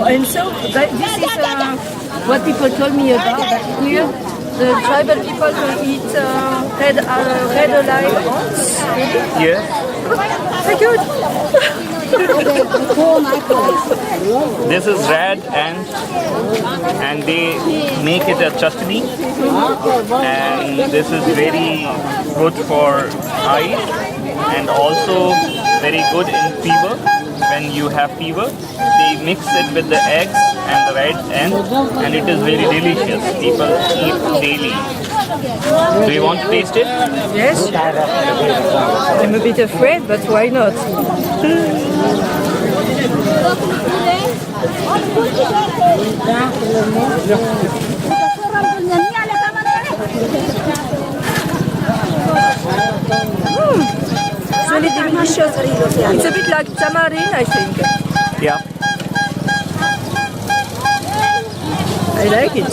and so this is what people told me about that here. The tribal people will eat red alive ants. Yes. Very good. This is red ant, and they make it a chutney. And this is very good for eyes, and also very good in fever. When you have fever, they mix it with the eggs and the red ant, and it is very delicious. People eat daily. Do you want to taste it? Yes. I'm a bit afraid, but why not? It's really delicious. It's a bit like tamarind, I think. Yeah. I like it.